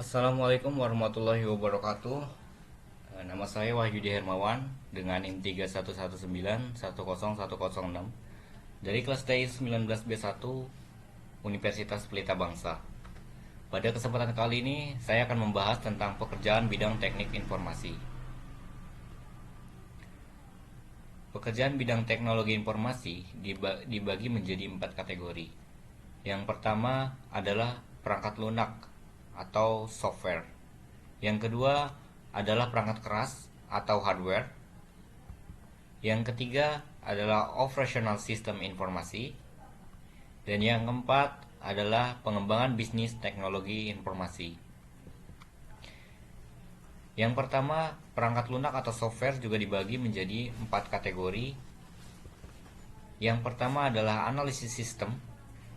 Assalamualaikum warahmatullahi wabarakatuh. Nama saya Wahyudi Hermawan dengan NIM 311910106 dari kelas TI 19B1 Universitas Pelita Bangsa. Pada kesempatan kali ini saya akan membahas tentang pekerjaan bidang teknik informasi. Pekerjaan bidang teknologi informasi dibagi menjadi 4 kategori. Yang pertama adalah perangkat lunak atau software. Yang kedua adalah perangkat keras atau hardware. Yang ketiga adalah operational system informasi. Dan yang keempat adalah pengembangan bisnis teknologi informasi. Yang pertama, perangkat lunak atau software juga dibagi menjadi 4 kategori. Yang pertama adalah analisis sistem,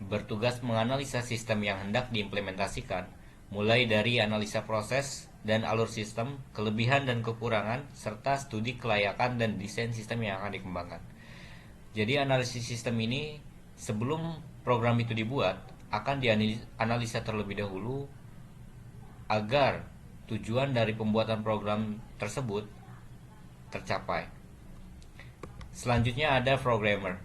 bertugas menganalisa sistem yang hendak diimplementasikan, mulai dari analisa proses dan alur sistem, kelebihan dan kekurangan, serta studi kelayakan dan desain sistem yang akan dikembangkan. Jadi analisis sistem ini sebelum program itu dibuat akan dianalisa terlebih dahulu agar tujuan dari pembuatan program tersebut tercapai. Selanjutnya ada programmer,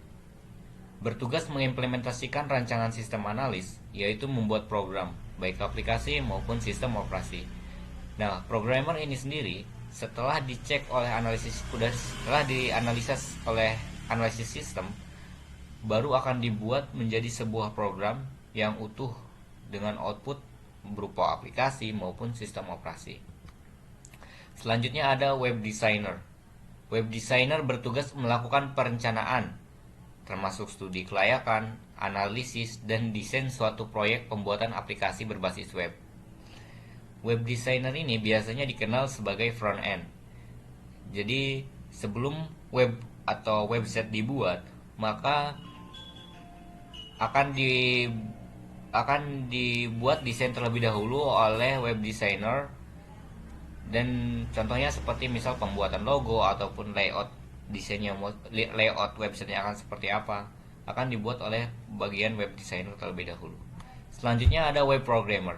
bertugas mengimplementasikan rancangan sistem analis, yaitu membuat program, baik aplikasi maupun sistem operasi. Nah, programmer ini sendiri setelah dicek oleh setelah dianalisis oleh analisis sistem, baru akan dibuat menjadi sebuah program yang utuh dengan output berupa aplikasi maupun sistem operasi. Selanjutnya ada web designer. Web designer bertugas melakukan perencanaan termasuk studi kelayakan, analisis, dan desain suatu proyek pembuatan aplikasi berbasis web. Web designer ini biasanya dikenal sebagai front end. Jadi sebelum web atau website dibuat, maka akan dibuat desain terlebih dahulu oleh web designer, dan contohnya seperti misal pembuatan logo ataupun layout desainnya, layout websitenya akan seperti apa, akan dibuat oleh bagian web designer terlebih dahulu. Selanjutnya ada web programmer.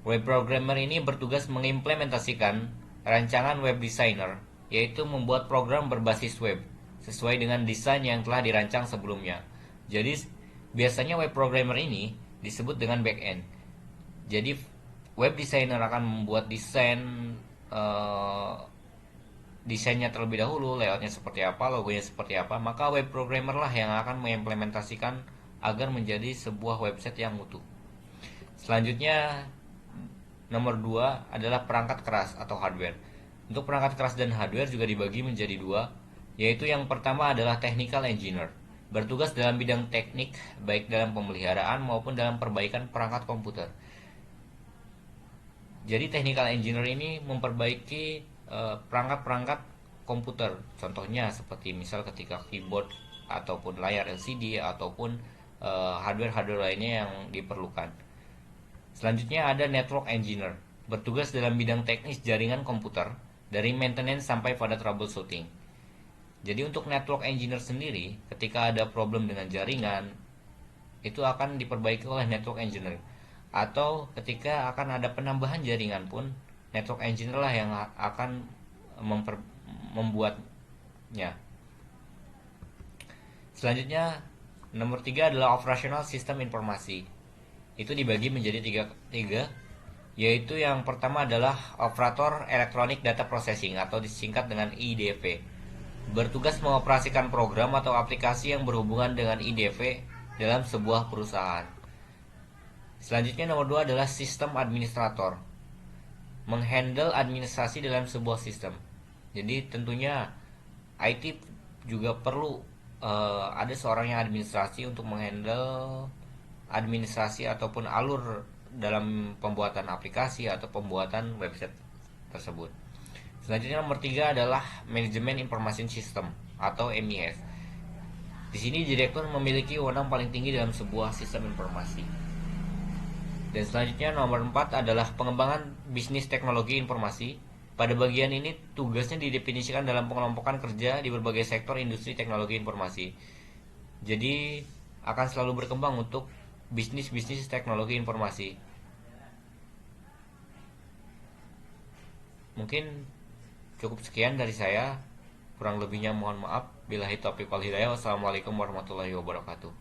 Web programmer ini bertugas mengimplementasikan rancangan web designer, yaitu membuat program berbasis web sesuai dengan desain yang telah dirancang sebelumnya. Jadi biasanya web programmer ini disebut dengan backend. Jadi web designer akan membuat desainnya terlebih dahulu, layoutnya seperti apa, logonya seperti apa, maka web programmer lah yang akan mengimplementasikan agar menjadi sebuah website yang utuh. Selanjutnya nomor 2 adalah perangkat keras atau hardware. Untuk perangkat keras dan hardware juga dibagi menjadi 2, yaitu yang pertama adalah technical engineer, bertugas dalam bidang teknik baik dalam pemeliharaan maupun dalam perbaikan perangkat komputer. Jadi technical engineer ini memperbaiki perangkat-perangkat komputer, contohnya seperti misal ketika keyboard ataupun layar LCD ataupun hardware-hardware lainnya yang diperlukan. Selanjutnya ada network engineer, bertugas dalam bidang teknis jaringan komputer dari maintenance sampai pada troubleshooting. Jadi untuk network engineer sendiri, ketika ada problem dengan jaringan, itu akan diperbaiki oleh network engineer. Atau ketika akan ada penambahan jaringan pun, network engineer lah yang akan membuatnya. Selanjutnya nomor 3 adalah operational system informasi. Itu dibagi menjadi tiga, yaitu yang pertama adalah operator electronic data processing atau disingkat dengan IDV, bertugas mengoperasikan program atau aplikasi yang berhubungan dengan IDV dalam sebuah perusahaan. Selanjutnya nomor 2 adalah sistem administrator, menghandle administrasi dalam sebuah sistem. Jadi tentunya IT juga perlu ada seorang yang administrasi untuk menghandle administrasi ataupun alur dalam pembuatan aplikasi atau pembuatan website tersebut. Selanjutnya nomor 3 adalah manajemen information system atau MES. Di sini direktur memiliki wewenang paling tinggi dalam sebuah sistem informasi. Dan selanjutnya nomor 4 adalah pengembangan bisnis teknologi informasi. Pada bagian ini tugasnya didefinisikan dalam pengelompokan kerja di berbagai sektor industri teknologi informasi. Jadi akan selalu berkembang untuk bisnis teknologi informasi. Mungkin cukup sekian dari saya. Kurang lebihnya mohon maaf. Billahi taufiq wal hidayah. Wassalamualaikum warahmatullahi wabarakatuh.